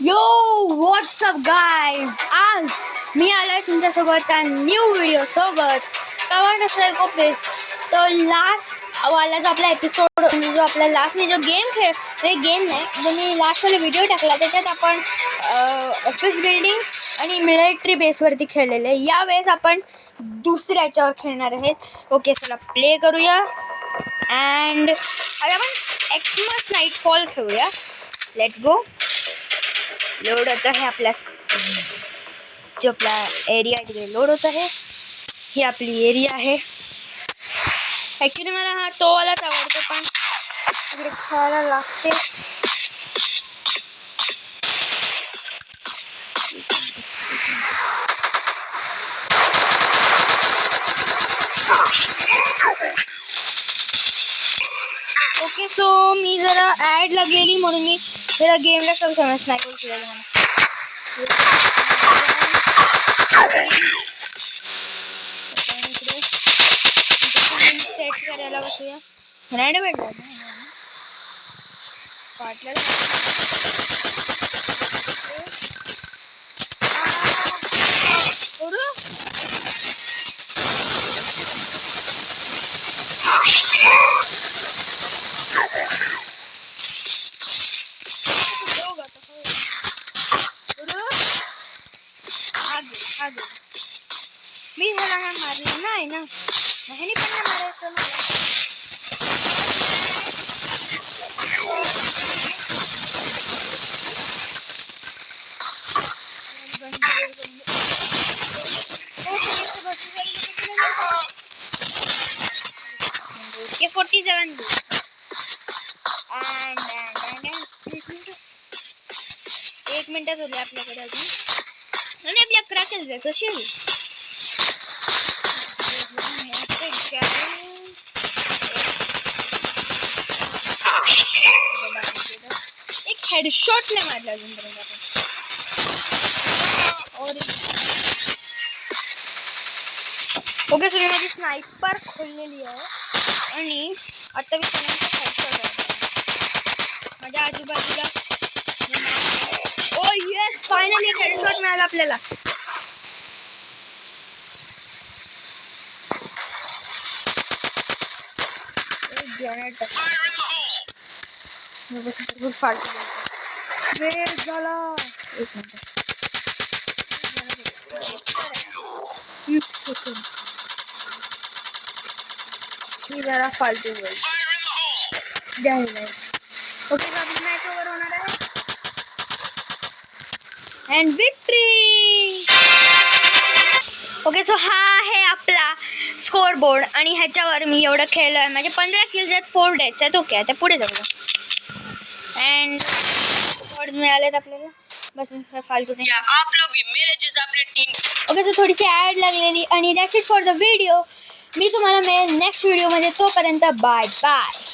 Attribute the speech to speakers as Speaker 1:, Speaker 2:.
Speaker 1: यो WhatsApp guys, आज मी आलोय तुमच्यासोबत न्यू व्हिडिओ सोबत. कमेंट असं कोपेस. तो लास्ट वाला जो आपला एपिसोड जो आपला लास्ट मी जो गेम नाही जो मी लास्ट वाला व्हिडिओ टाकला त्याच्यात आपण ऑफिस बिल्डिंग आणि मिलिटरी बेसवरती खेळलेले. यावेळेस आपण दुसऱ्या याच्यावर खेळणार आहेत. ओके, चला प्ले करूया. अँड आता आपण एक्समस नाईटफॉल खेळूया. Let's go. लोड होता है आपला जो आपला एरिया तिकडे लोड होत आहे. ही आपली एरिया आहे. ॲक्च्युली मला हा तो वालाच आवडतो पण तिकडे खेळायला लागते. ओके, सो मी जरा ॲडला गेली म्हणून मी जरा गेमला सब समज नाही करू शकले म्हणून सेट करायला बसूया. रॅड भेटला मी मला हा मारला नाही ना, ह्याने पण नाही मारायचं मला. एक मिनिटात होते आपल्याकडे अजून आणि आपल्या क्रॅकच द्यायचं शेल. एक हेडशॉट नाही मारला अजूनपर्यंत आपण. ओके, सो मी माझी स्नायपर खोललेली आहे आणि आता मी सगळ्यांचा हेडशॉट आहे माझ्या आजूबाजूला. ओ येस, फायनली एक हेडशॉट मिळाला आपल्याला. वेळ झाला. मी जरा फालतू बोल द्यायला. ओके, आपली मॅच ओव्हर होणार आहे अँड विक्ट्री. ओके, सो हा आहे आपला स्कोर बोर्ड आणि ह्याच्यावर मी एवढं खेळलो आहे. माझे 15 किल्स आहेत, 4 डेथ्स आहेत. ओके, आता पुढे जाऊया. अँड रिवॉर्ड मिळालेत आपल्याला. बस मी फालतू नाही. आप लोग भी मेरे जैसा अपने टीम. ओके, सो थोडीशी ॲड लागलेली आणि that's it for the video. मी तुम्हाला मिळेल नेक्स्ट व्हिडिओमध्ये. तोपर्यंत बाय बाय.